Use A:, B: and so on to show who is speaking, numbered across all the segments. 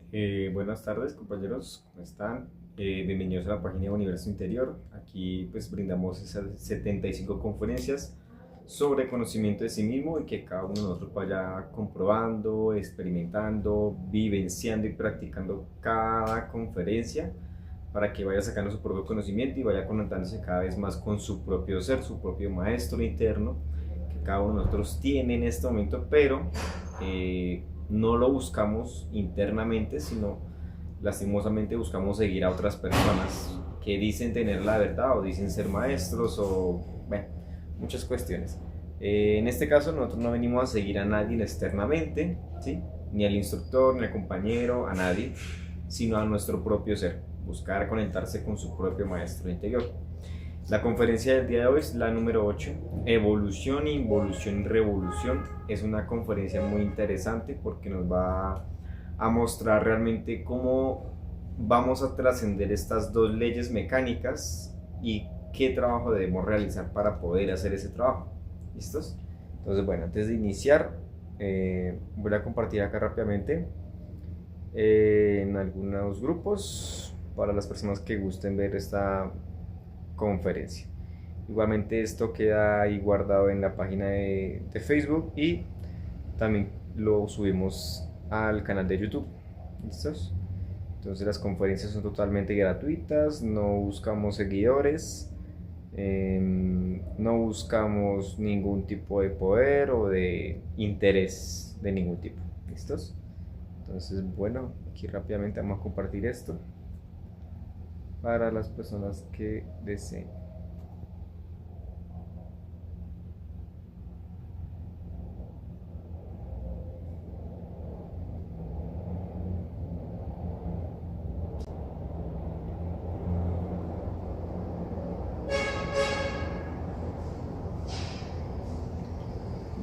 A: Buenas tardes, compañeros, ¿cómo están? Bienvenidos a la página de Universo Interior. Aquí pues brindamos esas 75 conferencias sobre conocimiento de sí mismo y que cada uno de nosotros vaya comprobando, experimentando, vivenciando y practicando cada conferencia para que vaya sacando su propio conocimiento y vaya conectándose cada vez más con su propio ser, su propio maestro interno que cada uno de nosotros tiene en este momento, pero no lo buscamos internamente, sino lastimosamente buscamos seguir a otras personas que dicen tener la verdad o dicen ser maestros o bueno, muchas cuestiones. En este caso nosotros no venimos a seguir a nadie externamente, ¿sí? Ni al instructor, ni al compañero, a nadie, sino a nuestro propio ser, buscar conectarse con su propio maestro interior. La conferencia del día de hoy es la número 8, Evolución, Involución y Revolución. Es una conferencia muy interesante porque nos va a mostrar realmente cómo vamos a trascender estas dos leyes mecánicas y qué trabajo debemos realizar para poder hacer ese trabajo. ¿Listos? Entonces, bueno, antes de iniciar, voy a compartir acá rápidamente en algunos grupos para las personas que gusten ver esta conferencia. Igualmente esto queda ahí guardado en la página de Facebook y también lo subimos al canal de YouTube. ¿Listos? Entonces las conferencias son totalmente gratuitas, no buscamos seguidores, no buscamos ningún tipo de poder o de interés de ningún tipo. ¿Listos? Entonces, bueno, aquí rápidamente vamos a compartir esto para las personas que deseen.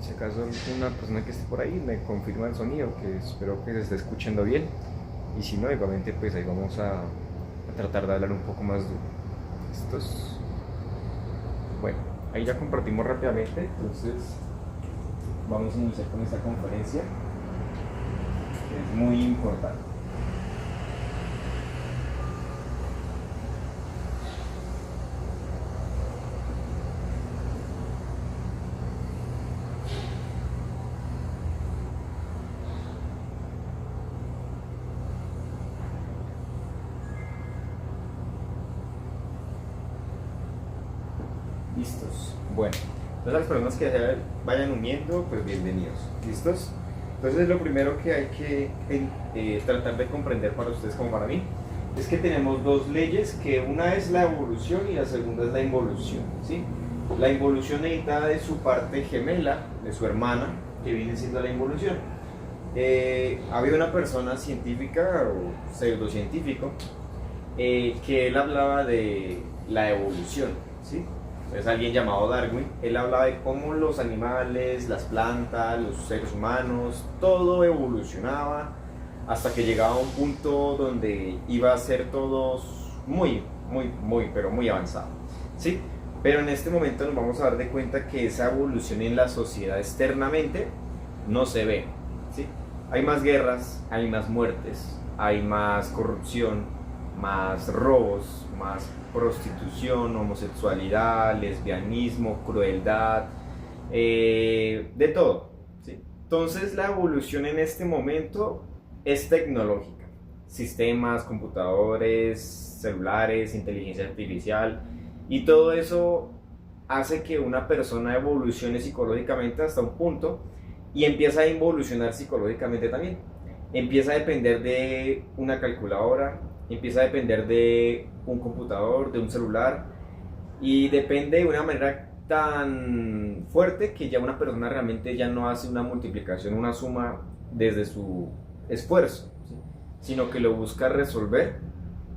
A: Si acaso una persona que esté por ahí me confirma el sonido, que espero que se esté escuchando bien, y si no, igualmente pues ahí vamos a tratar de hablar un poco más duro. ¿Listos? Bueno, ahí ya compartimos rápidamente, entonces vamos a iniciar con esta conferencia, que es muy importante. Listos. Bueno, entonces las personas que se vayan uniendo, pues bienvenidos. ¿Listos? Entonces lo primero que hay que tratar de comprender para ustedes como para mí es que tenemos dos leyes, que una es la evolución y la segunda es la involución, ¿sí? La involución necesita de su parte gemela, de su hermana, que viene siendo la involución. Había una persona científica o pseudocientífico que él hablaba de la evolución, ¿sí? Es alguien llamado Darwin. Él hablaba de cómo los animales, las plantas, los seres humanos, todo evolucionaba hasta que llegaba a un punto donde iba a ser todos pero muy avanzado, ¿sí? Pero en este momento nos vamos a dar de cuenta que esa evolución en la sociedad externamente no se ve, ¿sí? Hay más guerras, hay más muertes, hay más corrupción, más robos, más prostitución, homosexualidad, lesbianismo, crueldad, de todo, ¿sí? Entonces la evolución en este momento es tecnológica, sistemas, computadores, celulares, inteligencia artificial, y todo eso hace que una persona evolucione psicológicamente hasta un punto y empieza a involucionar psicológicamente también. Empieza a depender de una calculadora, empieza a depender de un computador, de un celular, y depende de una manera tan fuerte que ya una persona realmente ya no hace una multiplicación, una suma desde su esfuerzo, ¿sí? Sino que lo busca resolver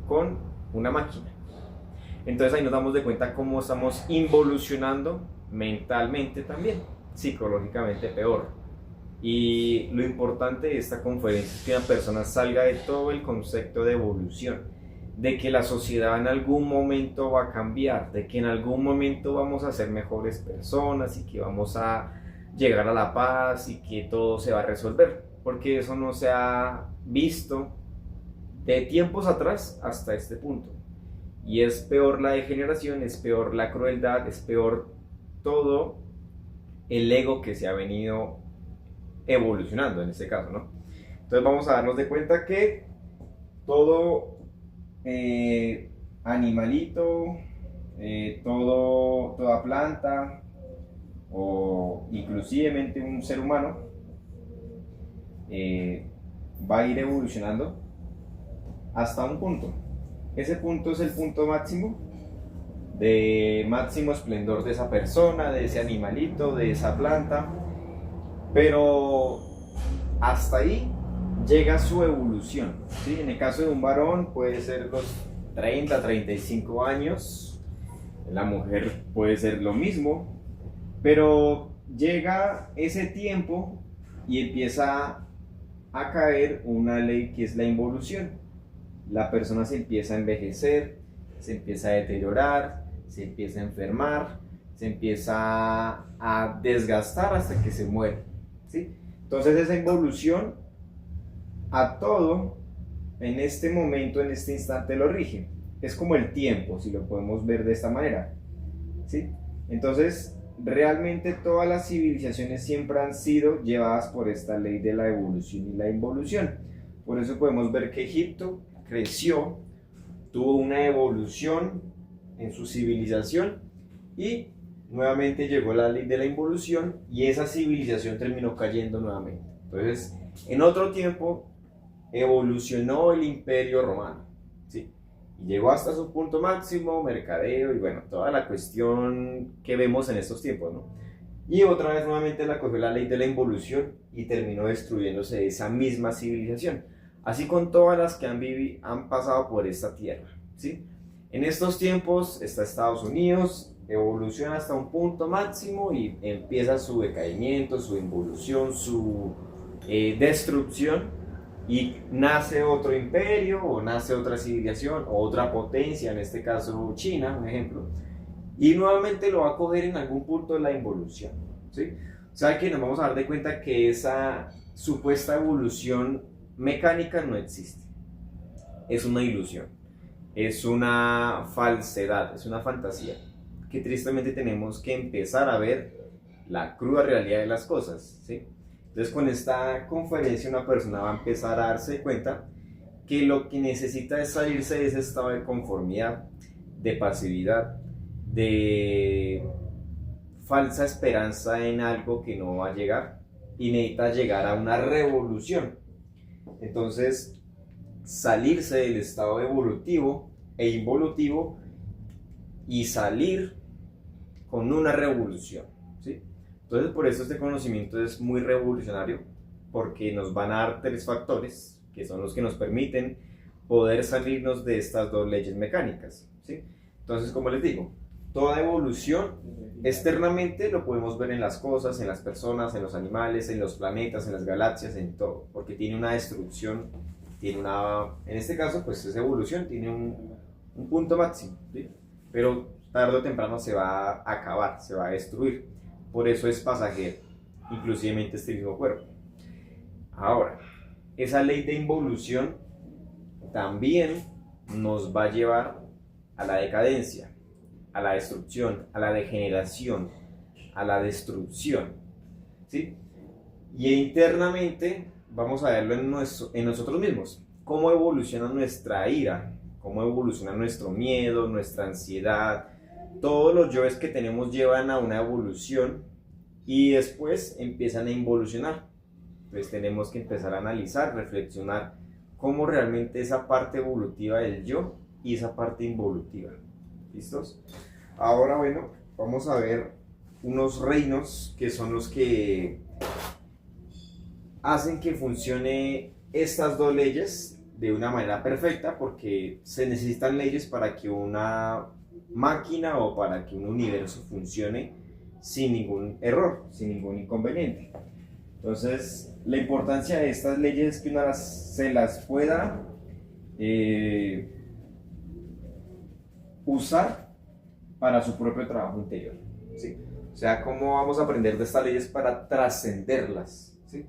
A: con una máquina. Entonces ahí nos damos de cuenta cómo estamos involucionando mentalmente también, psicológicamente peor. Y lo importante de esta conferencia es que una persona salga de todo el concepto de evolución, de que la sociedad en algún momento va a cambiar, de que en algún momento vamos a ser mejores personas y que vamos a llegar a la paz y que todo se va a resolver, porque eso no se ha visto de tiempos atrás hasta este punto. Y es peor la degeneración, es peor la crueldad, es peor todo el ego que se ha venido evolucionando en este caso, ¿no? Entonces vamos a darnos de cuenta que todo animalito, toda planta o inclusivemente un ser humano va a ir evolucionando hasta un punto. Ese punto es el punto máximo de máximo esplendor de esa persona, de ese animalito, de esa planta, pero hasta ahí llega su evolución, ¿sí? En el caso de un varón puede ser los 30, 35 años, la mujer puede ser lo mismo, pero llega ese tiempo y empieza a caer una ley que es la involución. La persona se empieza a envejecer, se empieza a deteriorar, se empieza a enfermar, se empieza a desgastar hasta que se muere, ¿sí? Entonces esa involución a todo en este momento, en este instante lo rige. Es como el tiempo, si lo podemos ver de esta manera, ¿sí? Entonces realmente todas las civilizaciones siempre han sido llevadas por esta ley de la evolución y la involución. Por eso podemos ver que Egipto creció, tuvo una evolución en su civilización y nuevamente llegó la ley de la involución y esa civilización terminó cayendo nuevamente. Entonces, en otro tiempo evolucionó el Imperio Romano, ¿sí? Y llegó hasta su punto máximo, mercadeo y bueno, toda la cuestión que vemos en estos tiempos, ¿no? Y otra vez nuevamente la cogió la ley de la involución y terminó destruyéndose esa misma civilización. Así con todas las que han pasado por esta tierra, ¿sí? En estos tiempos está Estados Unidos, evoluciona hasta un punto máximo y empieza su decaimiento, su involución, su destrucción y nace otro imperio o nace otra civilización o otra potencia, en este caso China, un ejemplo, y nuevamente lo va a coger en algún punto de la involución, ¿sí? O sea que nos vamos a dar de cuenta que esa supuesta evolución mecánica no existe, es una ilusión, es una falsedad, es una fantasía que tristemente tenemos que empezar a ver la cruda realidad de las cosas, ¿sí? Entonces con esta conferencia una persona va a empezar a darse cuenta que lo que necesita es salirse de ese estado de conformidad, de pasividad, de falsa esperanza en algo que no va a llegar y necesita llegar a una revolución. Entonces salirse del estado evolutivo e involutivo y salir con una revolución, ¿sí? Entonces por eso este conocimiento es muy revolucionario, porque nos van a dar tres factores que son los que nos permiten poder salirnos de estas dos leyes mecánicas, ¿sí? Entonces, como les digo, toda evolución externamente lo podemos ver en las cosas, en las personas, en los animales, en los planetas, en las galaxias, en todo, porque tiene una destrucción, tiene una, en este caso pues es evolución, tiene un punto máximo, ¿sí? Pero tarde o temprano se va a acabar, se va a destruir, por eso es pasajero, inclusivemente este mismo cuerpo. Ahora, esa ley de involución también nos va a llevar a la decadencia, a la destrucción, a la degeneración, a la destrucción, ¿sí? Y internamente vamos a verlo en nosotros mismos, cómo evoluciona nuestra ira, cómo evoluciona nuestro miedo, nuestra ansiedad. Todos los yoes que tenemos llevan a una evolución y después empiezan a involucionar. Entonces tenemos que empezar a analizar, reflexionar cómo realmente esa parte evolutiva del yo y esa parte involutiva. ¿Listos? Ahora, bueno, vamos a ver unos reinos que son los que hacen que funcione estas dos leyes de una manera perfecta, porque se necesitan leyes para que una máquina o para que un universo funcione sin ningún error, sin ningún inconveniente. Entonces, la importancia de estas leyes es que uno se las pueda usar para su propio trabajo interior, ¿sí? O sea, cómo vamos a aprender de estas leyes para trascenderlas, ¿sí?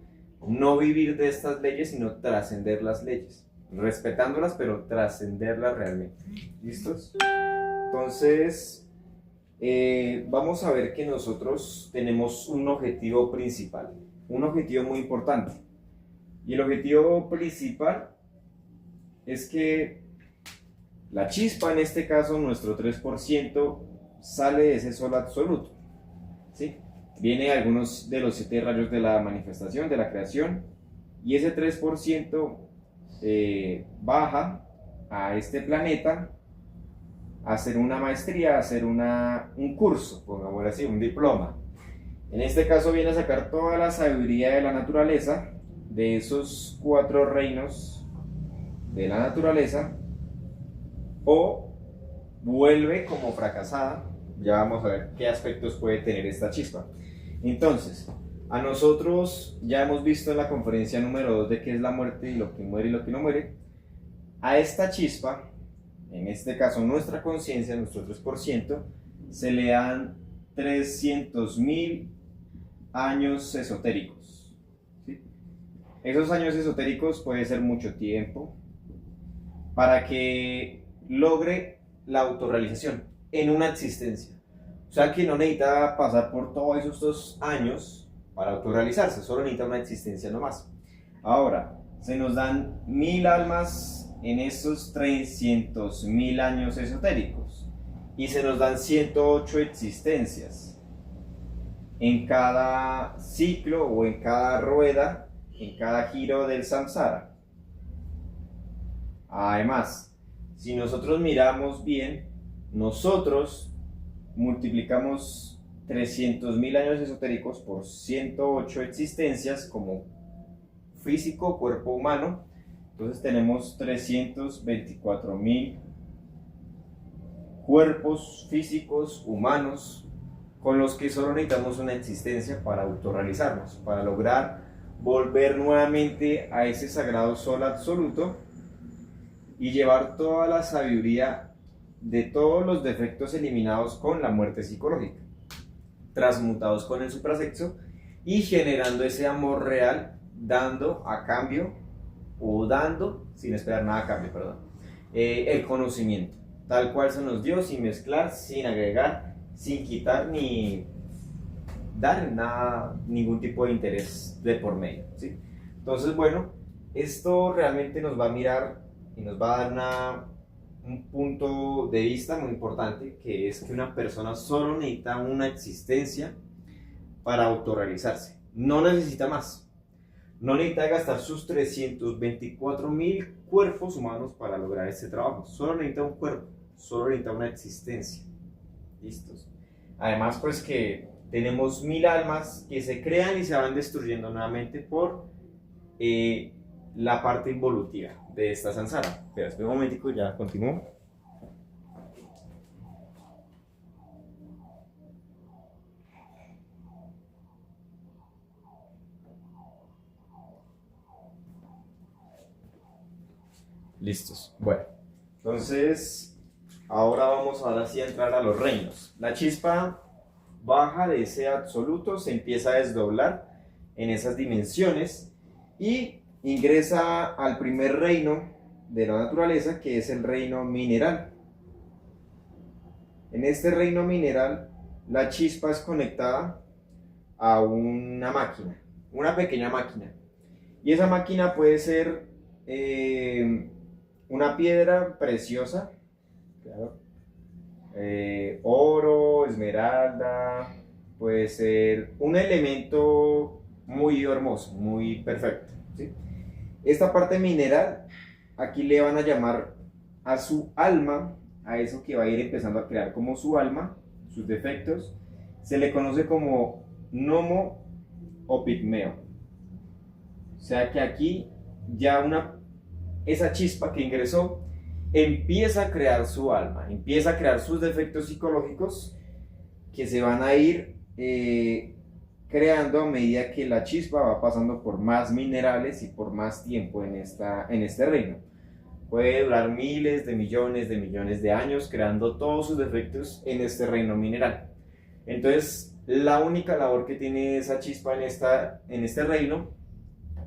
A: No vivir de estas leyes, sino trascender las leyes. respetándolas, pero trascenderlas realmente. ¿Listos? Entonces, vamos a ver que nosotros tenemos un objetivo principal, un objetivo muy importante. Y el objetivo principal es que la chispa, en este caso nuestro 3%, sale de ese sol absoluto, ¿sí? Viene algunos de los 7 rayos de la manifestación, de la creación, y ese 3% baja a este planeta a hacer una maestría, a hacer un curso, pongámoslo así, un diploma. En este caso viene a sacar toda la sabiduría de la naturaleza, de esos 4 reinos de la naturaleza, o vuelve como fracasada. Ya vamos a ver qué aspectos puede tener esta chispa. Entonces, a nosotros ya hemos visto en la conferencia número 2 de qué es la muerte y lo que muere y lo que no muere. A esta chispa, en este caso nuestra conciencia, nuestro 3%, se le dan 300.000 años esotéricos, ¿sí? Esos años esotéricos puede ser mucho tiempo para que logre la autorrealización en una existencia. O sea que no necesita pasar por todos esos años para autorrealizarse, solo necesita una existencia nomás. Ahora, se nos dan 1000 almas en esos 300.000 años esotéricos y se nos dan 108 existencias en cada ciclo o en cada rueda, en cada giro del samsara. Además, si nosotros miramos bien, nosotros multiplicamos 300.000 años esotéricos por 108 existencias como físico, cuerpo humano. Entonces tenemos 324.000 cuerpos físicos humanos con los que solo necesitamos una existencia para autorrealizarnos, para lograr volver nuevamente a ese sagrado sol absoluto y llevar toda la sabiduría de todos los defectos eliminados con la muerte psicológica, transmutados con el suprasexo y generando ese amor real, dando a cambio, o dando, sin esperar nada a cambio, perdón, el conocimiento, tal cual se nos dio, sin mezclar, sin agregar, sin quitar ni dar nada, ningún tipo de interés de por medio, ¿sí? Entonces, bueno, esto realmente nos va a mirar y nos va a dar un punto de vista muy importante, que es que una persona solo necesita una existencia para autorrealizarse, no necesita más. No necesita gastar sus 324.000 cuerpos humanos para lograr este trabajo. Solo necesita un cuerpo, solo necesita una existencia. ¿Listos? Además, pues que tenemos 1000 almas que se crean y se van destruyendo nuevamente por la parte involutiva de esta samsara. Pero espera un momentico, ya continúo. Listos. Bueno, entonces ahora vamos ahora sí a entrar a los reinos. La chispa baja de ese absoluto, se empieza a desdoblar en esas dimensiones y ingresa al primer reino de la naturaleza, que es el reino mineral. En este reino mineral, la chispa es conectada a una máquina, una pequeña máquina, y esa máquina puede ser una piedra preciosa, claro, oro, esmeralda, puede ser un elemento muy hermoso, muy perfecto, ¿sí? Esta parte mineral, aquí le van a llamar a su alma, a eso que va a ir empezando a crear como su alma, sus defectos, se le conoce como gnomo o pigmeo. O sea que aquí ya esa chispa que ingresó empieza a crear su alma, empieza a crear sus defectos psicológicos que se van a ir creando a medida que la chispa va pasando por más minerales y por más tiempo en este reino. Puede durar miles de millones de años creando todos sus defectos en este reino mineral. Entonces, la única labor que tiene esa chispa en este reino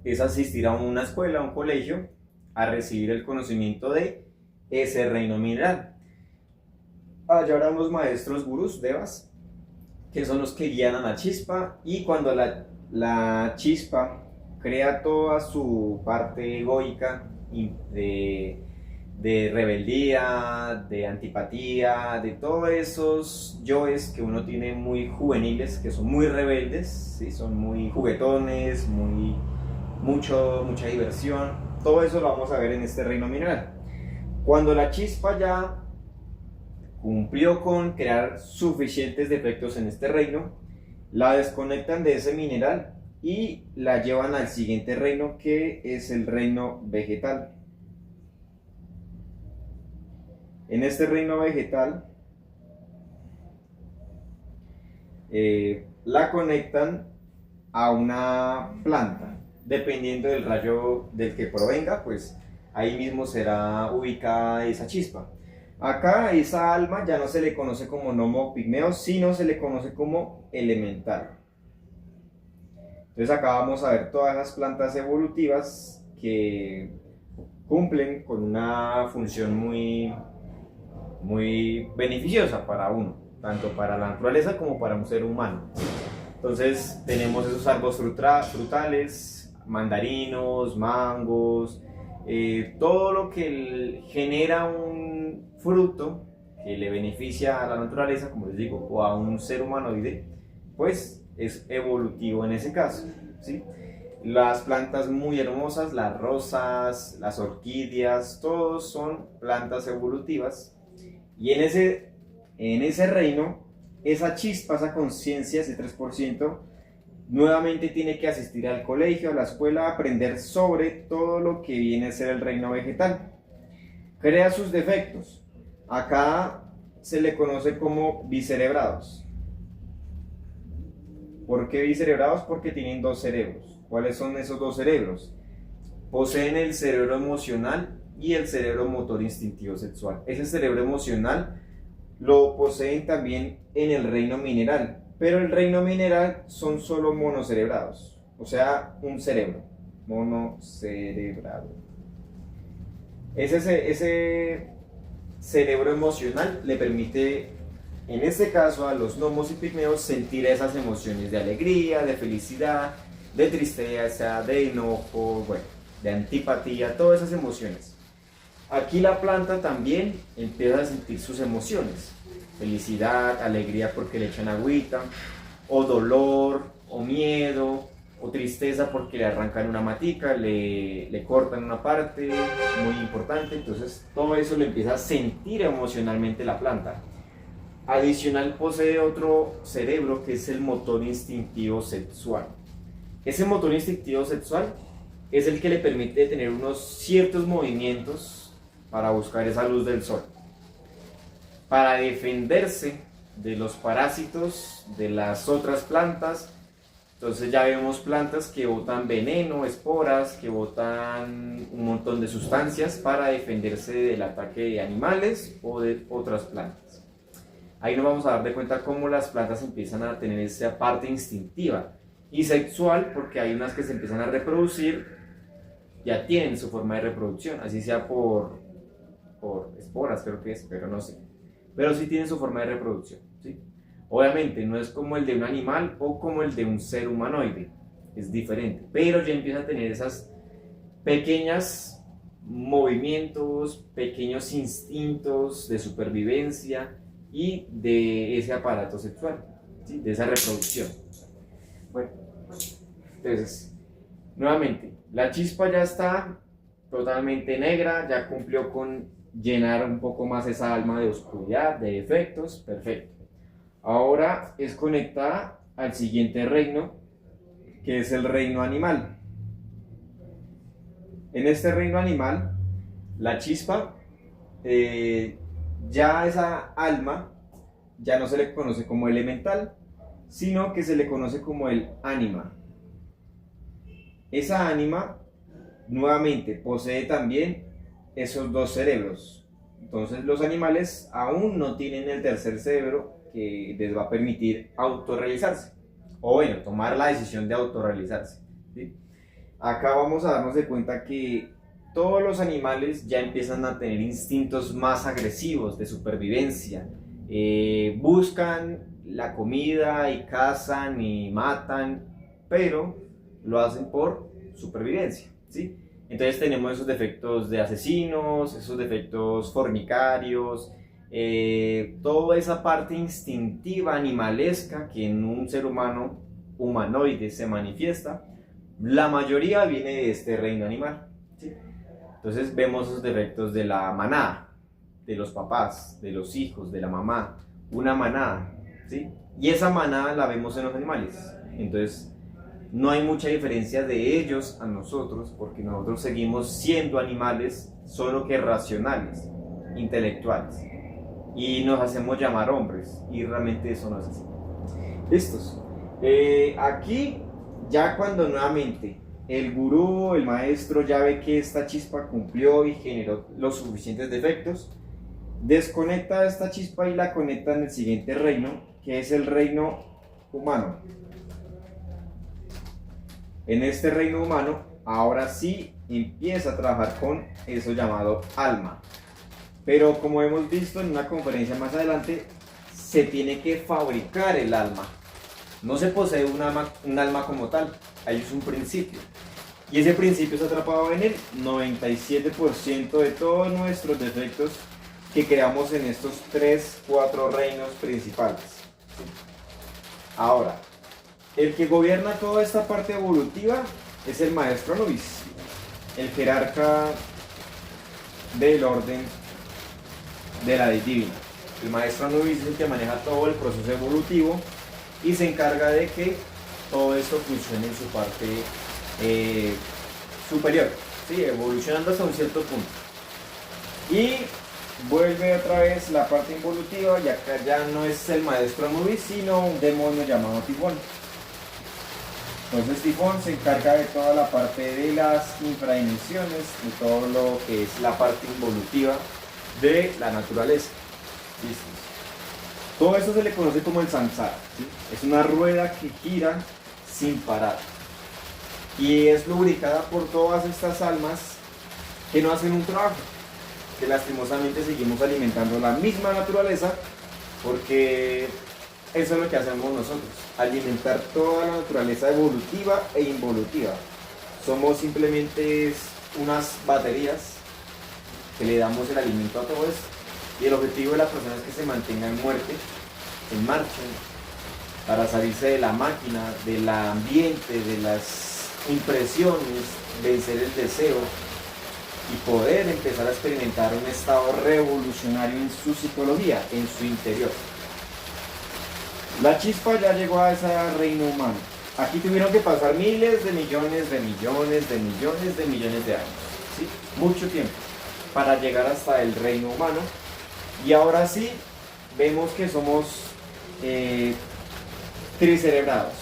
A: es asistir a una escuela, a un colegio, a recibir el conocimiento de ese reino mineral. Allá habrán los maestros gurús, devas, que son los que guían a la chispa, y cuando la chispa crea toda su parte egoica de rebeldía, de antipatía, de todos esos yoes que uno tiene muy juveniles, que son muy rebeldes, ¿sí? Son muy juguetones, mucha diversión. Todo eso lo vamos a ver en este reino mineral. Cuando la chispa ya cumplió con crear suficientes defectos en este reino, la desconectan de ese mineral y la llevan al siguiente reino, que es el reino vegetal. En este reino vegetal la conectan a una planta. Dependiendo del rayo del que provenga, pues ahí mismo será ubicada esa chispa. Acá esa alma ya no se le conoce como gnomo pigmeo, sino se le conoce como elemental. Entonces acá vamos a ver todas las plantas evolutivas que cumplen con una función muy beneficiosa para uno, tanto para la naturaleza como para un ser humano. Entonces tenemos esos árboles frutales, mandarinos, mangos, todo lo que genera un fruto que le beneficia a la naturaleza, como les digo, o a un ser humanoide, pues es evolutivo en ese caso, ¿sí? Las plantas muy hermosas, las rosas, las orquídeas, todos son plantas evolutivas. Y en ese reino, esa chispa, esa conciencia, ese 3%, nuevamente tiene que asistir al colegio, a la escuela, a aprender sobre todo lo que viene a ser el reino vegetal. Crea sus defectos. Acá se le conoce como bicerebrados. ¿Por qué bicerebrados? Porque tienen dos cerebros. ¿Cuáles son esos dos cerebros? Poseen el cerebro emocional y el cerebro motor instintivo sexual. Ese cerebro emocional lo poseen también en el reino mineral, pero el reino mineral son solo monocerebrados, o sea, un cerebro monocerebrado. Ese cerebro emocional le permite, en este caso, a los gnomos y pigmeos sentir esas emociones de alegría, de felicidad, de tristeza, de enojo, bueno, de antipatía, todas esas emociones. Aquí la planta también empieza a sentir sus emociones, felicidad, alegría porque le echan agüita, o dolor, o miedo, o tristeza porque le arrancan una matica, le cortan una parte muy importante. Entonces todo eso lo empieza a sentir emocionalmente la planta. Adicional, posee otro cerebro que es el motor instintivo sexual. Ese motor instintivo sexual es el que le permite tener unos ciertos movimientos para buscar esa luz del sol, para defenderse de los parásitos de las otras plantas. Entonces ya vemos plantas que botan veneno, esporas, que botan un montón de sustancias para defenderse del ataque de animales o de otras plantas. Ahí nos vamos a dar de cuenta cómo las plantas empiezan a tener esa parte instintiva y sexual, porque hay unas que se empiezan a reproducir, ya tienen su forma de reproducción, así sea por esporas, creo que es, pero no sé. Pero sí tienen su forma de reproducción, ¿sí? Obviamente no es como el de un animal o como el de un ser humanoide, es diferente, pero ya empieza a tener esas pequeñas movimientos, pequeños instintos de supervivencia y de ese aparato sexual, ¿sí? De esa reproducción. Bueno, entonces, nuevamente, la chispa ya está totalmente negra, ya cumplió con llenar un poco más esa alma de oscuridad, de defectos, perfecto. Ahora es conectada al siguiente reino, que es el reino animal. En este reino animal, la chispa, ya esa alma, ya no se le conoce como elemental, sino que se le conoce como el ánima. Esa ánima, nuevamente, posee también esos dos cerebros. Entonces los animales aún no tienen el tercer cerebro que les va a permitir autorrealizarse, o bueno, tomar la decisión de autorrealizarse, ¿sí? Acá vamos a darnos de cuenta que todos los animales ya empiezan a tener instintos más agresivos de supervivencia. Buscan la comida y cazan y matan, pero lo hacen por supervivencia, ¿sí? Entonces tenemos esos defectos de asesinos, esos defectos fornicarios, toda esa parte instintiva, animalesca que en un ser humano humanoide se manifiesta. La mayoría viene de este reino animal, ¿sí? Entonces vemos esos defectos de la manada, de los papás, de los hijos, de la mamá, una manada, ¿sí? Y esa manada la vemos en los animales. Entonces no hay mucha diferencia de ellos a nosotros, porque nosotros seguimos siendo animales, solo que racionales, intelectuales, y nos hacemos llamar hombres, y realmente eso no es así. Listos. Aquí ya cuando nuevamente el gurú, el maestro, ya ve que esta chispa cumplió y generó los suficientes defectos, desconecta esta chispa y la conecta en el siguiente reino, que es el reino humano. En este reino humano, ahora sí empieza a trabajar con eso llamado alma. Pero como hemos visto en una conferencia más adelante, se tiene que fabricar el alma. No se posee un alma como tal, ahí es un principio. Y ese principio está atrapado en el 97% de todos nuestros defectos que creamos en estos 3-4 reinos principales. Ahora, el que gobierna toda esta parte evolutiva es el maestro Anubis, el jerarca del orden de la ley divina. El maestro Anubis es el que maneja todo el proceso evolutivo y se encarga de que todo esto funcione en su parte superior, ¿sí? Evolucionando hasta un cierto punto. Y vuelve otra vez la parte involutiva, y acá ya no es el maestro Anubis, sino un demonio llamado Tifón. Entonces Tifón se encarga de toda la parte de las infradimensiones, de todo lo que es la parte involutiva de la naturaleza. ¿Listo? Todo esto se le conoce como el samsara, ¿sí? Es una rueda que gira sin parar y es lubricada por todas estas almas que no hacen un trabajo, que lastimosamente seguimos alimentando la misma naturaleza, porque eso es lo que hacemos nosotros, alimentar toda la naturaleza evolutiva e involutiva. Somos simplemente unas baterías que le damos el alimento a todo esto, y el objetivo de la persona es que se mantenga en muerte, en marcha, para salirse de la máquina, del ambiente, de las impresiones, vencer el deseo y poder empezar a experimentar un estado revolucionario en su psicología, en su interior. La chispa ya llegó a ese reino humano. Aquí tuvieron que pasar miles de millones de millones de millones de millones de años, ¿sí? Mucho tiempo para llegar hasta el reino humano. Y ahora sí vemos que somos tricerebrados,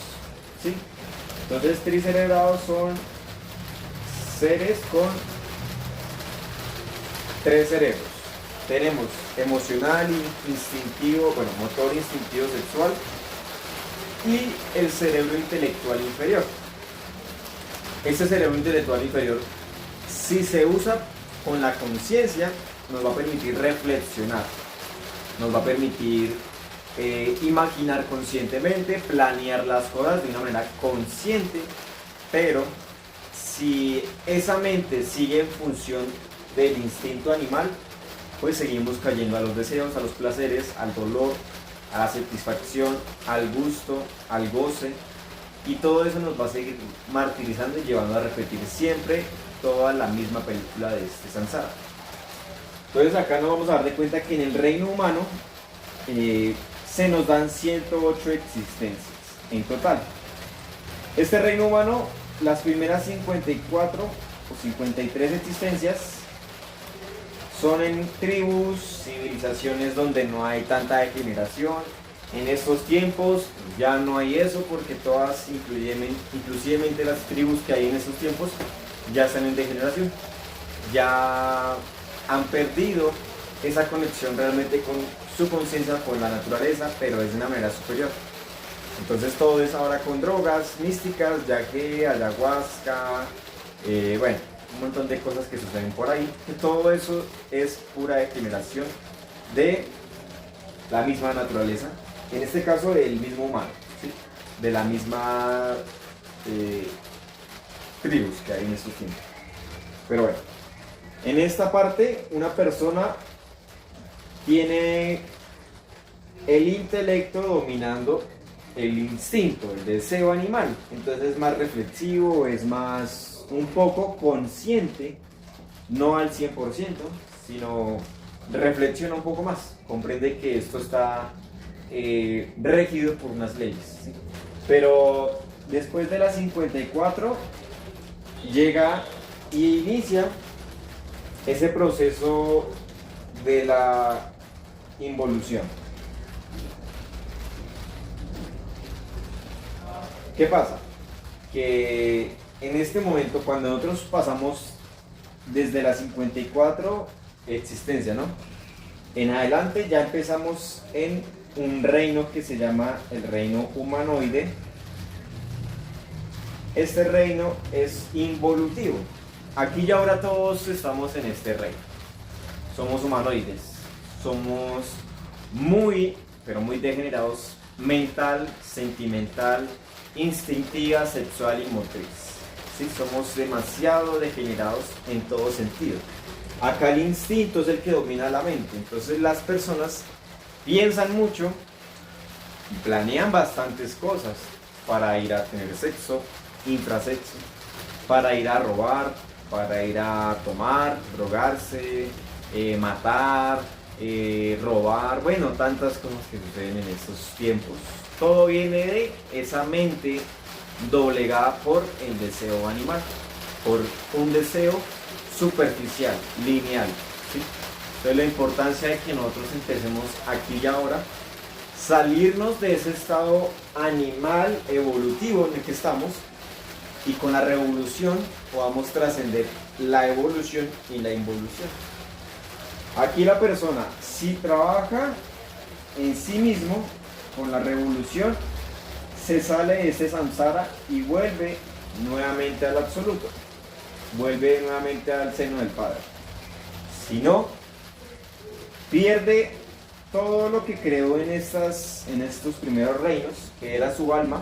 A: ¿sí? Entonces tricerebrados son seres con 3 cerebros. Tenemos emocional, instintivo, bueno, motor, instintivo, sexual, y el cerebro intelectual inferior. Este cerebro intelectual inferior, si se usa con la conciencia, nos va a permitir reflexionar, nos va a permitir imaginar conscientemente, planear las cosas de una manera consciente, pero si esa mente sigue en función del instinto animal, pues seguimos cayendo a los deseos, a los placeres, al dolor, a la satisfacción, al gusto, al goce, y todo eso nos va a seguir martirizando y llevando a repetir siempre toda la misma película de este samsara. Entonces acá nos vamos a dar de cuenta que en el reino humano se nos dan 108 existencias en total. Este reino humano, las primeras 54 o 53 existencias son en tribus, civilizaciones donde no hay tanta degeneración. En estos tiempos ya no hay eso, porque todas, inclusivemente las tribus que hay en estos tiempos, ya están en degeneración. Ya han perdido esa conexión realmente con su conciencia, con la naturaleza, pero es de una manera superior. Entonces todo es ahora con drogas místicas, yagé, ayahuasca, bueno, un montón de cosas que suceden por ahí, que todo eso es pura degeneración de la misma naturaleza, en este caso del mismo humano, ¿sí? De la misma tribus que hay en estos tiempos. Pero bueno, en esta parte una persona tiene el intelecto dominando el instinto, el deseo animal, entonces es más reflexivo, es más un poco consciente, no al 100%, sino reflexiona un poco más, comprende que esto está regido por unas leyes, ¿sí? Pero después de las 54 llega y inicia ese proceso de la involución. ¿Qué pasa? Que en este momento, cuando nosotros pasamos desde la 54 existencia, ¿no? En adelante ya empezamos en un reino que se llama el reino humanoide. Este reino es involutivo. Aquí y ahora todos estamos en este reino. Somos humanoides. Somos muy, pero muy degenerados mental, sentimental, instintiva, sexual y motriz. ¿Sí? Somos demasiado degenerados en todo sentido. Acá el instinto es el que domina la mente. Entonces las personas piensan mucho y planean bastantes cosas para ir a tener sexo, infrasexo, para ir a robar, para ir a tomar, drogarse, matar, robar, bueno, tantas cosas que suceden en estos tiempos. Todo viene de esa mente doblegada por el deseo animal, por un deseo superficial, lineal, ¿sí? Entonces la importancia de que nosotros empecemos aquí y ahora, salirnos de ese estado animal evolutivo en el que estamos y con la revolución podamos trascender la evolución y la involución. Aquí la persona, si trabaja en sí mismo con la revolución, se sale de ese samsara y vuelve nuevamente al absoluto, vuelve nuevamente al seno del Padre. Si no, pierde todo lo que creó en estos primeros reinos, que era su alma,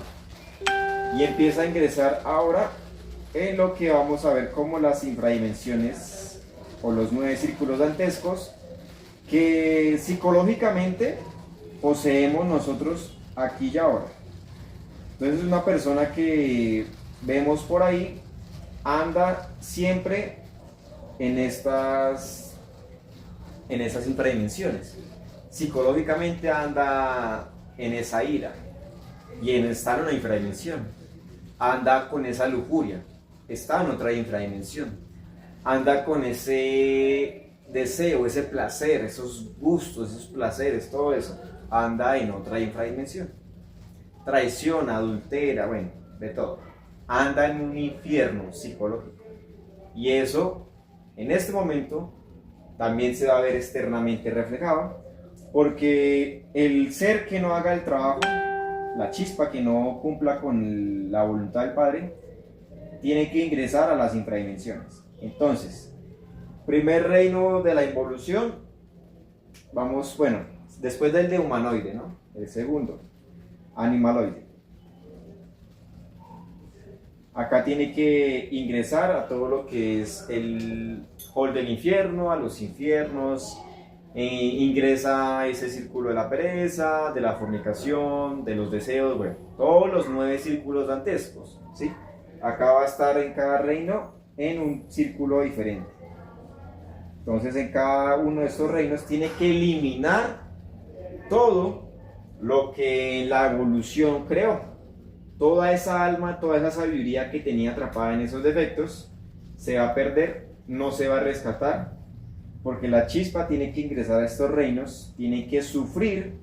A: y empieza a ingresar ahora en lo que vamos a ver como las infradimensiones o los 9 círculos dantescos que psicológicamente poseemos nosotros aquí y ahora. Entonces una persona que vemos por ahí anda siempre en estas infradimensiones. Psicológicamente anda en esa ira y está en una infradimensión. Anda con esa lujuria, está en otra infradimensión. Anda con ese deseo, ese placer, esos gustos, esos placeres, todo eso, anda en otra infradimensión. Traiciona, adultera, bueno, de todo. Anda en un infierno psicológico. Y eso, en este momento, también se va a ver externamente reflejado, porque el ser que no haga el trabajo, la chispa que no cumpla con la voluntad del Padre, tiene que ingresar a las infradimensiones. Entonces, primer reino de la involución, vamos, bueno, después del de humanoide, ¿no? El segundo, animaloide. Acá tiene que ingresar a todo lo que es el hall del infierno, a los infiernos, ingresa a ese círculo de la pereza, de la fornicación, de los deseos, bueno, todos los 9 círculos dantescos, ¿sí? Acá va a estar en cada reino en un círculo diferente. Entonces en cada uno de estos reinos tiene que eliminar todo lo que la evolución creó. Toda esa alma, toda esa sabiduría que tenía atrapada en esos defectos se va a perder, no se va a rescatar, porque la chispa tiene que ingresar a estos reinos, tiene que sufrir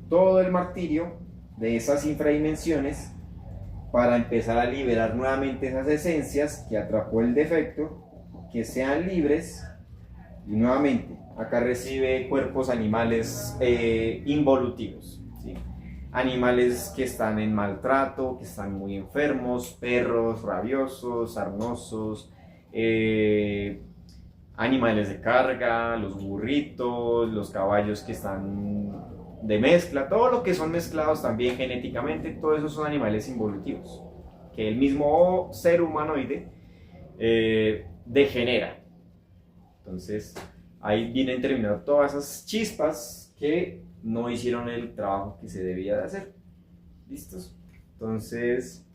A: todo el martirio de esas infradimensiones para empezar a liberar nuevamente esas esencias que atrapó el defecto, que sean libres, y nuevamente acá recibe cuerpos animales involutivos, ¿sí? Animales que están en maltrato, que están muy enfermos, perros rabiosos, sarnosos, animales de carga, los burritos, los caballos que están de mezcla, todo lo que son mezclados también genéticamente, todos esos son animales involutivos, que el mismo ser humanoide degenera. Entonces, ahí vienen terminadas todas esas chispas que no hicieron el trabajo que se debía de hacer. ¿Listos? Entonces,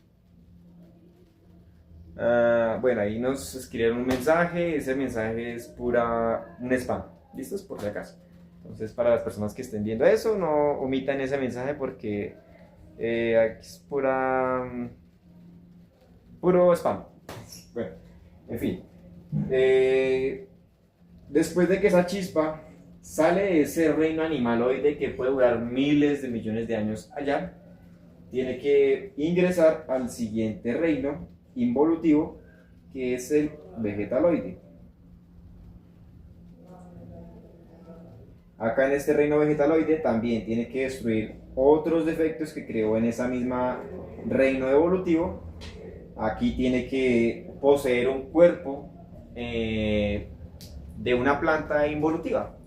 A: bueno, ahí nos escribieron un mensaje, ese mensaje es un spam. ¿Listos? Por si acaso. Entonces, para las personas que estén viendo eso, no omitan ese mensaje porque aquí es puro spam. Bueno, en fin. Después de que esa chispa sale de ese reino animaloide que puede durar miles de millones de años allá, tiene que ingresar al siguiente reino involutivo, que es el vegetaloide. Acá en este reino vegetaloide también tiene que destruir otros defectos que creó en esa misma reino evolutivo. Aquí tiene que poseer un cuerpo de una planta involutiva.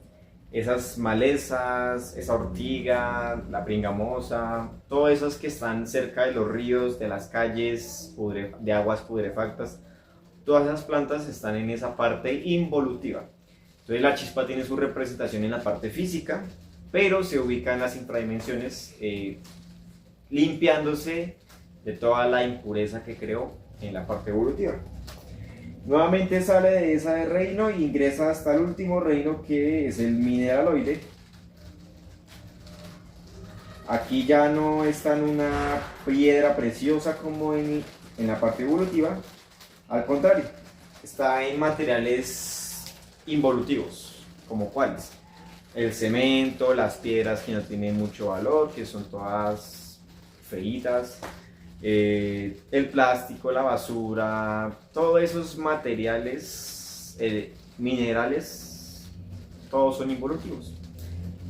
A: Esas malezas, esa ortiga, la pringamosa, todas esas que están cerca de los ríos, de las calles, de aguas putrefactas, todas esas plantas están en esa parte involutiva. Entonces la chispa tiene su representación en la parte física, pero se ubica en las infradimensiones, limpiándose de toda la impureza que creó en la parte evolutiva. Nuevamente sale de ese reino e ingresa hasta el último reino, que es el mineraloide. Aquí ya no está en una piedra preciosa como en la parte evolutiva, al contrario, está en materiales involutivos, como cuáles: el cemento, las piedras que no tienen mucho valor, que son todas feitas, el plástico, la basura, todos esos materiales minerales, todos son involutivos.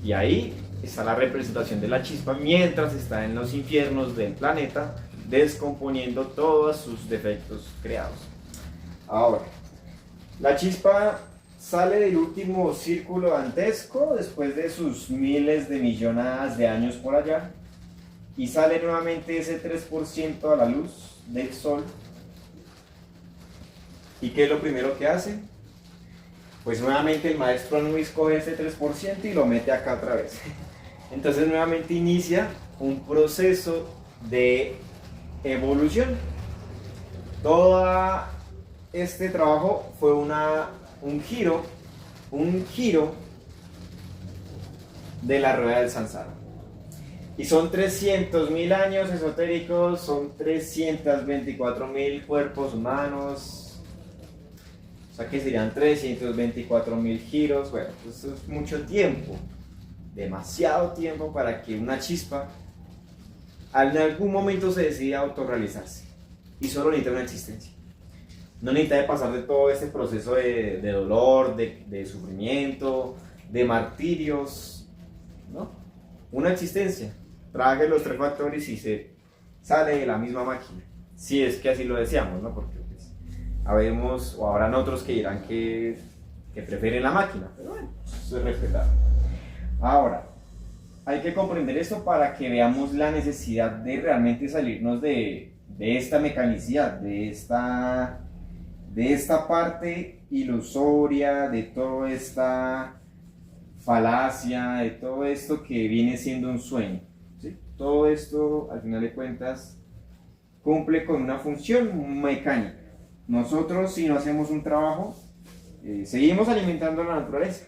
A: Y ahí está la representación de la chispa mientras está en los infiernos del planeta, descomponiendo todos sus defectos creados. Ahora, la chispa sale del último círculo dantesco después de sus miles de millonadas de años por allá, y sale nuevamente ese 3% a la luz del sol. ¿Y qué es lo primero que hace? Pues nuevamente el maestro Anubis coge ese 3% y lo mete acá otra vez. Entonces nuevamente inicia un proceso de evolución. Todo este trabajo fue un giro de la rueda del Sansara. Y son 300.000 años esotéricos, son 324.000 cuerpos humanos, o sea que serían 324.000 giros. Bueno, eso es mucho tiempo, demasiado tiempo para que una chispa en algún momento se decida autorrealizarse, y solo necesita una existencia. No necesita de pasar de todo este proceso de dolor, de sufrimiento, de martirios, ¿no? Una existencia. Trabaje los 3 factores y se sale de la misma máquina, si es que así lo deseamos, ¿no? Porque pues, habemos, o habrán otros que dirán que prefieren la máquina, pero bueno, eso es respetable. Ahora, hay que comprender esto para que veamos la necesidad de realmente salirnos de esta mecanicidad, de esta parte ilusoria, de toda esta falacia, de todo esto que viene siendo un sueño, ¿sí? Todo esto, al final de cuentas, cumple con una función mecánica. Nosotros, si no hacemos un trabajo, seguimos alimentando a la naturaleza,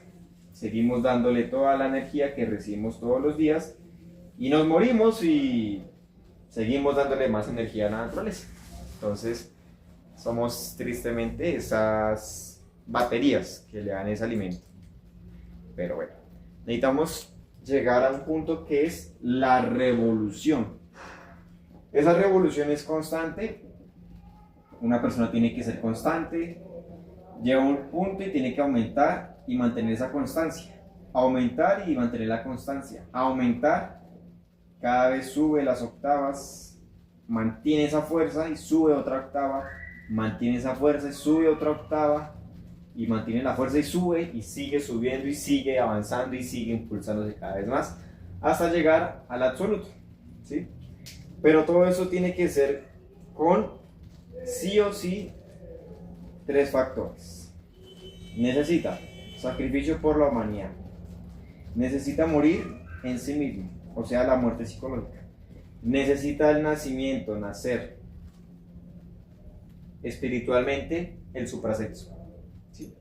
A: seguimos dándole toda la energía que recibimos todos los días, y nos morimos y seguimos dándole más energía a la naturaleza. Entonces, somos tristemente esas baterías que le dan ese alimento. Pero bueno, necesitamos llegar a un punto que es la revolución. Esa revolución es constante. Una persona tiene que ser constante, llega a un punto y tiene que aumentar y mantener esa constancia. Aumentar y mantener la constancia. Aumentar, cada vez sube las octavas, mantiene esa fuerza y sube otra octava, mantiene esa fuerza y sube otra octava, y mantiene la fuerza y sube, y sigue subiendo, y sigue avanzando, y sigue impulsándose cada vez más, hasta llegar al absoluto, ¿sí? Pero todo eso tiene que ser con sí o sí 3 factores. Necesita sacrificio por la humanidad, necesita morir en sí mismo, o sea, la muerte psicológica, necesita el nacimiento, nacer espiritualmente, el suprasexo, ¿sí?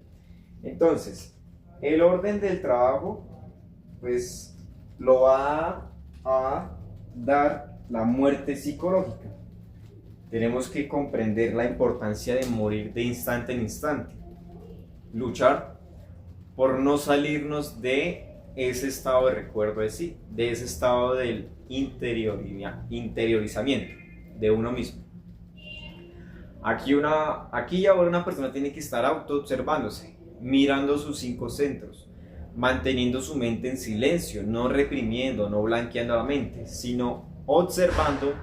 A: Entonces, el orden del trabajo, pues, lo va a dar la muerte psicológica. Tenemos que comprender la importancia de morir de instante en instante, luchar por no salirnos de ese estado de recuerdo de sí, de ese estado del interiorizamiento de uno mismo. Aquí y ahora una persona tiene que estar autoobservándose, mirando sus 5 centros, manteniendo su mente en silencio, no reprimiendo, no blanqueando la mente, sino observando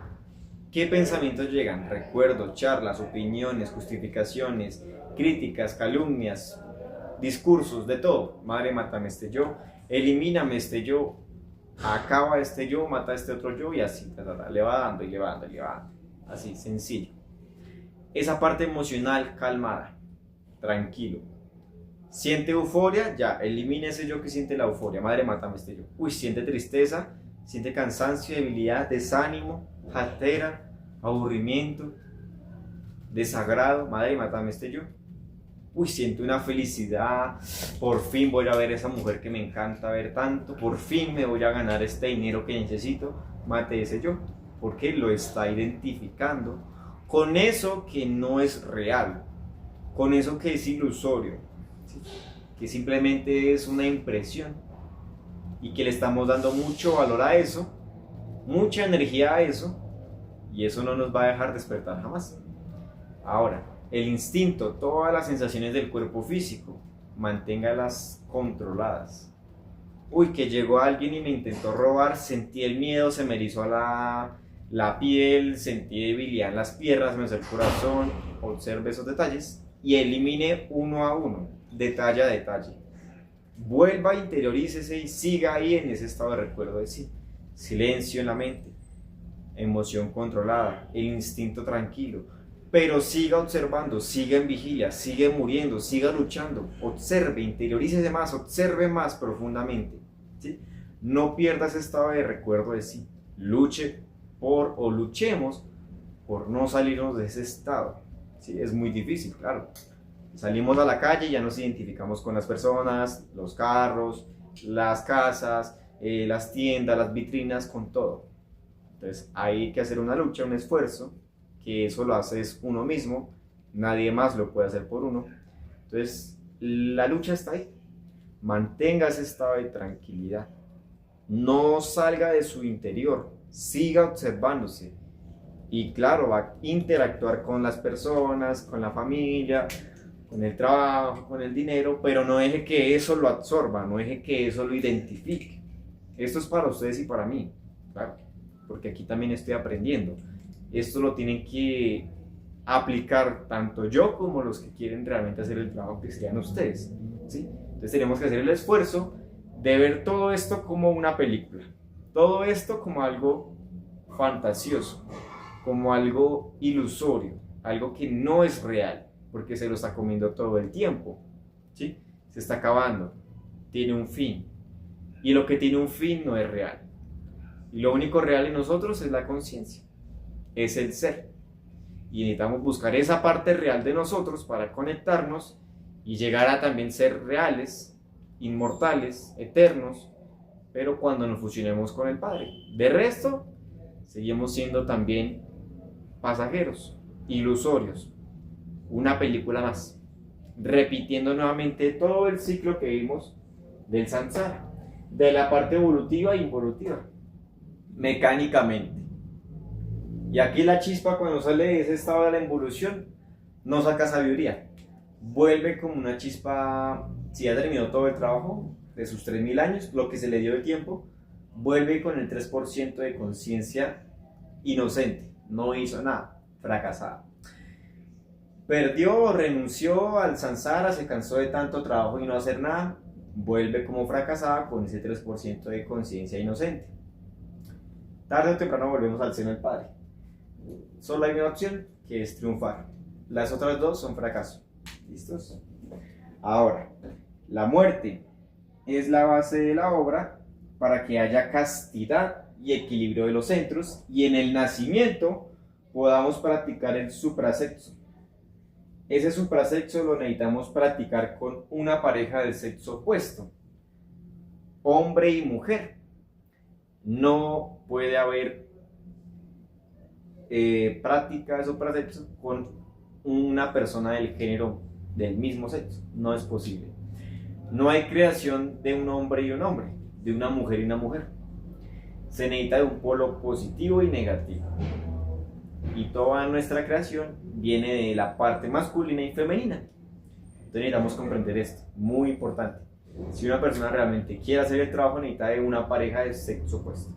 A: qué pensamientos llegan, recuerdos, charlas, opiniones, justificaciones, críticas, calumnias, discursos, de todo. Madre, mátame este yo, elimíname este yo, acaba este yo, mata este otro yo, y así, le va dando y le va dando y le va dando. Así, sencillo. Esa parte emocional calmada, tranquilo. Siente euforia, ya, elimina ese yo que siente la euforia. Madre, mátame este yo. Uy, siente tristeza, siente cansancio, debilidad, desánimo, jartera, aburrimiento, desagrado. Madre, mátame este yo. Uy, siento una felicidad, por fin voy a ver a esa mujer que me encanta ver tanto, por fin me voy a ganar este dinero que necesito. Mate ese yo, porque lo está identificando con eso que no es real, con eso que es ilusorio, ¿sí? Que simplemente es una impresión, y que le estamos dando mucho valor a eso, mucha energía a eso, y eso no nos va a dejar despertar jamás. Ahora, el instinto, todas las sensaciones del cuerpo físico, manténgalas controladas. Uy, que llegó alguien y me intentó robar, sentí el miedo, se me erizó la piel, sentí debilidad en las piernas, me el corazón. Observe esos detalles y elimine uno a uno, detalle a detalle. Vuelva, interiorícese y siga ahí en ese estado de recuerdo de sí. Silencio en la mente, emoción controlada, el instinto tranquilo, pero siga observando, siga en vigilia, sigue muriendo, siga luchando, observe, interiorícese más, observe más profundamente, ¿sí? No pierda ese estado de recuerdo de sí, luchemos por no salirnos de ese estado, ¿sí? Es muy difícil, claro. Salimos a la calle y ya nos identificamos con las personas, los carros, las casas, las tiendas, las vitrinas, con todo. Entonces hay que hacer una lucha, un esfuerzo, que eso lo hace es uno mismo, nadie más lo puede hacer por uno. Entonces la lucha está ahí. Mantenga ese estado de tranquilidad, no salga de su interior, siga observándose, y claro, va a interactuar con las personas, con la familia, con el trabajo, con el dinero, pero no deje que eso lo absorba, no deje que eso lo identifique. Esto es para ustedes y para mí, claro, porque aquí también estoy aprendiendo. Esto lo tienen que aplicar tanto yo como los que quieren realmente hacer el trabajo, que serían ustedes, ¿sí? Entonces tenemos que hacer el esfuerzo de ver todo esto como una película, todo esto como algo fantasioso, como algo ilusorio, algo que no es real, porque se lo está comiendo todo el tiempo, ¿sí? Se está acabando, tiene un fin, y lo que tiene un fin no es real, y lo único real en nosotros es la conciencia, es el ser, y necesitamos buscar esa parte real de nosotros para conectarnos y llegar a también ser reales, inmortales, eternos, pero cuando nos fusionemos con el Padre. De resto, seguimos siendo también pasajeros, ilusorios, una película más, repitiendo nuevamente todo el ciclo que vimos del samsara, de la parte evolutiva e involutiva, mecánicamente. Y aquí la chispa, cuando sale de ese estado de la involución, no saca sabiduría, vuelve como una chispa. Si ya terminó todo el trabajo de sus 3000 años, lo que se le dio de tiempo, vuelve con el 3% de conciencia inocente, no hizo nada, fracasada. perdió, renunció al Sansara, se cansó de tanto trabajo y no hacer nada, vuelve como fracasada con ese 3% de conciencia inocente. Tarde o temprano volvemos al seno del Padre. Solo hay una opción, que es triunfar. Las otras dos son fracaso. ¿Listos? Ahora, la muerte es la base de la obra para que haya castidad y equilibrio de los centros y en el nacimiento podamos practicar el suprasexo. Ese suprasexo lo necesitamos practicar con una pareja del sexo opuesto, hombre y mujer. No puede haber práctica de suprasexo con una persona del género del mismo sexo. No es posible. No hay creación de un hombre y un hombre, de una mujer y una mujer. Se necesita de un polo positivo y negativo. Y toda nuestra creación viene de la parte masculina y femenina. Entonces necesitamos comprender esto, muy importante. Si una persona realmente quiere hacer el trabajo, necesita de una pareja de sexo opuesto.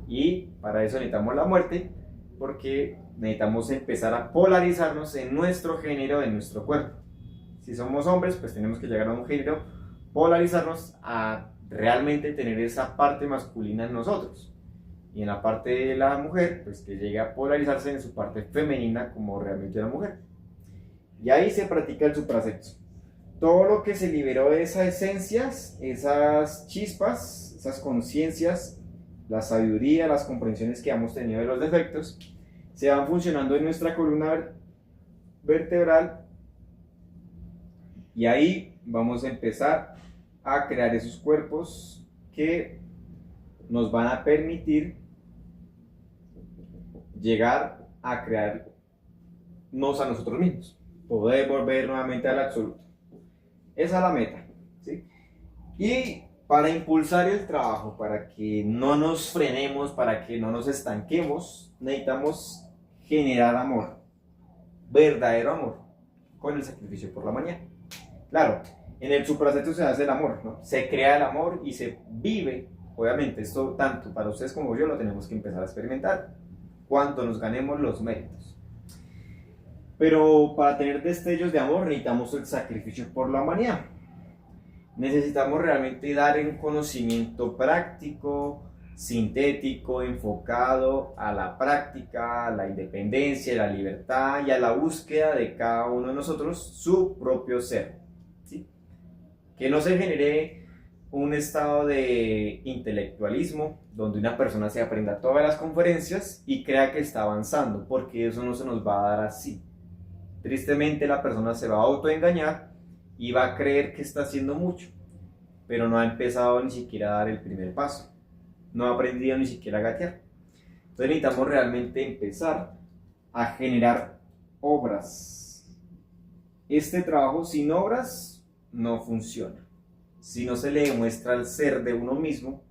A: Y para eso necesitamos la muerte, porque necesitamos empezar a polarizarnos en nuestro género, en nuestro cuerpo. Si somos hombres, pues tenemos que llegar a un género, polarizarnos a realmente tener esa parte masculina en nosotros. Y en la parte de la mujer, pues que llegue a polarizarse en su parte femenina como realmente la mujer. Y ahí se practica el suprasexo. Todo lo que se liberó de esas esencias, esas chispas, esas conciencias, la sabiduría, las comprensiones que hemos tenido de los defectos, se van funcionando en nuestra columna vertebral y ahí vamos a empezar a crear esos cuerpos que nos van a permitir llegar a crearnos a nosotros mismos, poder volver nuevamente al absoluto. Esa es la meta, ¿sí? Y para impulsar el trabajo, para que no nos frenemos, para que no nos estanquemos, necesitamos generar amor, verdadero amor, con el sacrificio por la mañana. Claro, en el suprasexo se hace el amor, ¿no? Se crea el amor y se vive. Obviamente, esto tanto para ustedes como yo lo tenemos que empezar a experimentar cuando nos ganemos los méritos. Pero para tener destellos de amor necesitamos el sacrificio por la humanidad. Necesitamos realmente dar un conocimiento práctico, sintético, enfocado a la práctica, a la independencia, a la libertad y a la búsqueda de cada uno de nosotros su propio ser, ¿sí? Que no se genere un estado de intelectualismo donde una persona se aprenda todas las conferencias y crea que está avanzando, porque eso no se nos va a dar así. Tristemente la persona se va a autoengañar y va a creer que está haciendo mucho, pero no ha empezado ni siquiera a dar el primer paso, no ha aprendido ni siquiera a gatear. Entonces necesitamos realmente empezar a generar obras. Este trabajo sin obras no funciona. Si no se le demuestra al ser de uno mismo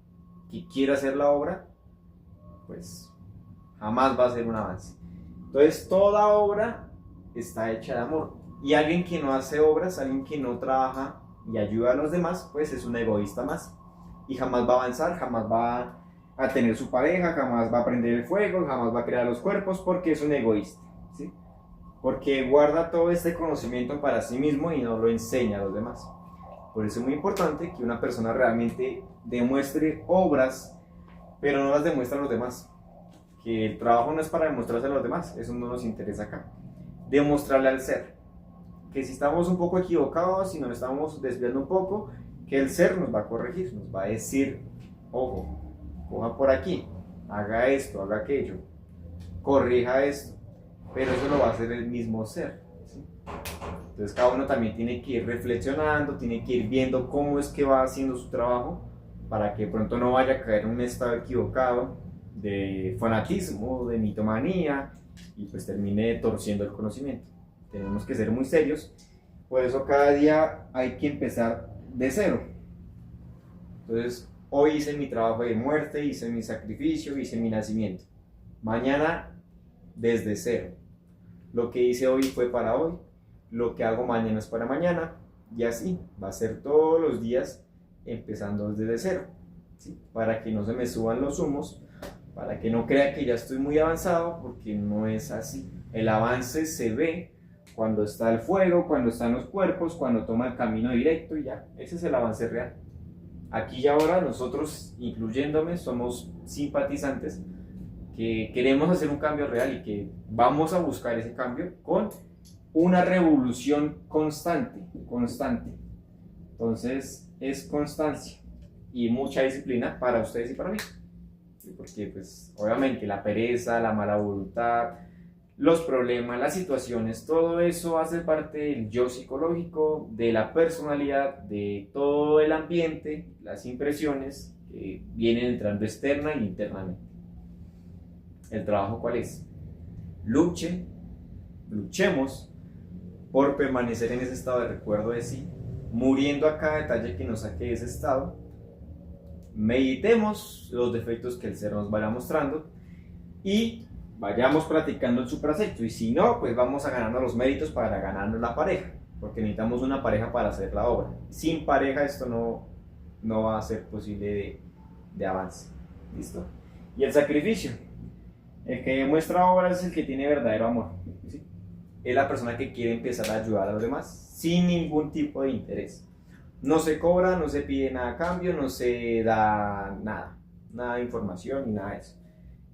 A: que quiere hacer la obra, pues jamás va a ser un avance. Entonces toda obra está hecha de amor. Y alguien que no hace obras, alguien que no trabaja y ayuda a los demás, pues es un egoísta más. Y jamás va a avanzar, jamás va a tener su pareja, jamás va a prender el fuego, jamás va a crear los cuerpos, porque es un egoísta, ¿sí? Porque guarda todo este conocimiento para sí mismo y no lo enseña a los demás. Por eso es muy importante que una persona realmente demuestre obras, pero no las demuestre a los demás. Que el trabajo no es para demostrarse a los demás, eso no nos interesa acá. Demostrarle al ser. Que si estamos un poco equivocados, si nos estamos desviando un poco, que el ser nos va a corregir, nos va a decir, ojo, coja por aquí, haga esto, haga aquello, corrija esto, pero eso lo va a hacer el mismo ser, ¿sí? Entonces cada uno también tiene que ir reflexionando, tiene que ir viendo cómo es que va haciendo su trabajo, para que pronto no vaya a caer en un estado equivocado de fanatismo, de mitomanía, y pues termine torciendo el conocimiento. Tenemos que ser muy serios, por eso cada día hay que empezar de cero. Entonces, hoy hice mi trabajo de muerte, hice mi sacrificio, hice mi nacimiento. Mañana, desde cero. Lo que hice hoy fue para hoy, lo que hago mañana es para mañana, y así va a ser todos los días empezando desde cero, ¿sí? Para que no se me suban los humos, para que no crea que ya estoy muy avanzado, porque no es así. El avance se ve cuando está el fuego, cuando están los cuerpos, cuando toma el camino directo y ya, ese es el avance real. Aquí y ahora nosotros, incluyéndome, somos simpatizantes que queremos hacer un cambio real y que vamos a buscar ese cambio con una revolución constante. Entonces es constancia y mucha disciplina para ustedes y para mí. Porque pues obviamente la pereza, la mala voluntad, los problemas, las situaciones, todo eso hace parte del yo psicológico, de la personalidad, de todo el ambiente, las impresiones que vienen entrando externa e internamente. ¿El trabajo cuál es? Luchemos por permanecer en ese estado de recuerdo de sí, muriendo a cada detalle que nos saque de ese estado. Meditemos los defectos que el ser nos vaya mostrando y vayamos practicando el supracepto. Y si no, pues vamos a ganando los méritos para ganarnos la pareja, porque necesitamos una pareja para hacer la obra. Sin pareja esto no va a ser posible de avance. ¿Listo? Y el sacrificio. El que demuestra obra es el que tiene verdadero amor. ¿Sí? Es la persona que quiere empezar a ayudar a los demás sin ningún tipo de interés. No se cobra, no se pide nada a cambio, no se da nada de información ni nada de eso.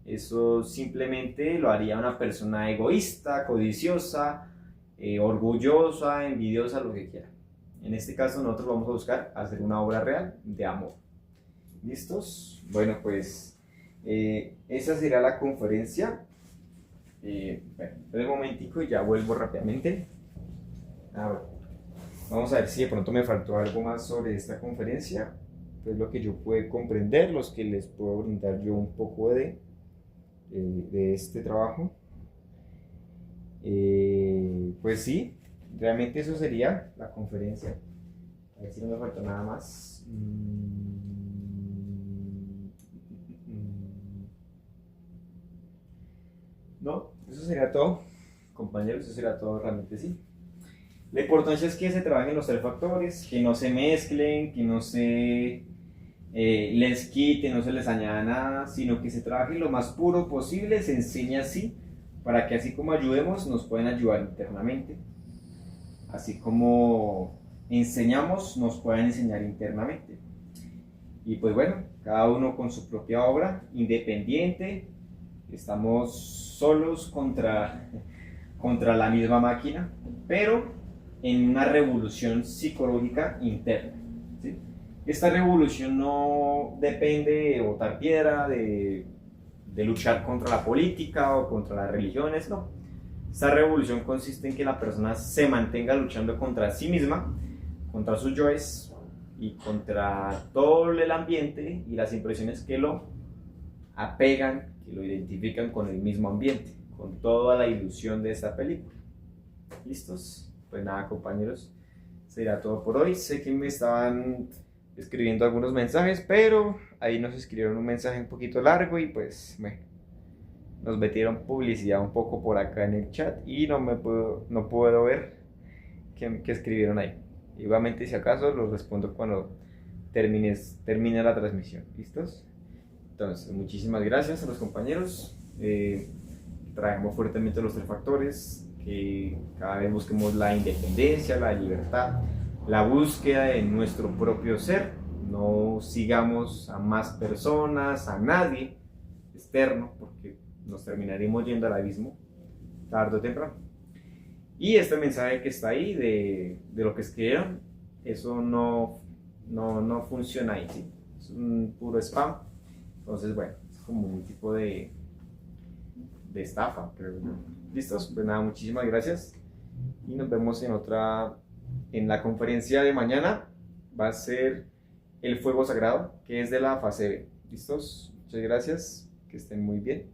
A: Eso simplemente lo haría una persona egoísta, codiciosa, orgullosa, envidiosa, lo que quiera. En este caso nosotros vamos a buscar hacer una obra real de amor. ¿Listos? Bueno, pues esa será la conferencia. Bueno, un momentico y ya vuelvo rápidamente. Vamos a ver si de pronto me faltó algo más sobre esta conferencia. Pues lo que yo puedo comprender, los que les puedo brindar yo un poco de este trabajo. Pues sí, realmente eso sería la conferencia. A ver si no me faltó nada más. No, eso sería todo, compañeros, eso sería todo realmente, sí. La importancia es que se trabajen los tres factores, que no se mezclen, que no se les quite, no se les añada nada, sino que se trabaje lo más puro posible, se enseña así, para que así como ayudemos, nos pueden ayudar internamente. Así como enseñamos, nos pueden enseñar internamente. Y pues bueno, cada uno con su propia obra, independiente, estamos solos contra la misma máquina, pero en una revolución psicológica interna. ¿Sí? Esta revolución no depende de botar piedra, de luchar contra la política o contra las religiones, no. Esta revolución consiste en que la persona se mantenga luchando contra sí misma, contra sus yoes y contra todo el ambiente y las impresiones que lo apegan, que lo identifican con el mismo ambiente, con toda la ilusión de esta película. ¿Listos? Pues nada, compañeros, será todo por hoy. Sé que me estaban escribiendo algunos mensajes, pero ahí nos escribieron un mensaje un poquito largo y pues bueno, nos metieron publicidad un poco por acá en el chat y no puedo ver qué escribieron ahí. Igualmente, si acaso, los respondo cuando termine la transmisión. ¿Listos? Entonces, muchísimas gracias a los compañeros. Traemos fuertemente los tres factores, que cada vez busquemos la independencia, la libertad, la búsqueda de nuestro propio ser. No sigamos a más personas, a nadie externo, porque nos terminaremos yendo al abismo tarde o temprano. Y este mensaje que está ahí de lo que escribieron, eso no funciona ahí, ¿sí? Es un puro spam. Entonces, bueno, es como un tipo de estafa, creo yo. ¿Listos? Pues nada, muchísimas gracias y nos vemos en la conferencia de mañana. Va a ser el fuego sagrado, que es de la fase B. ¿Listos? Muchas gracias, que estén muy bien.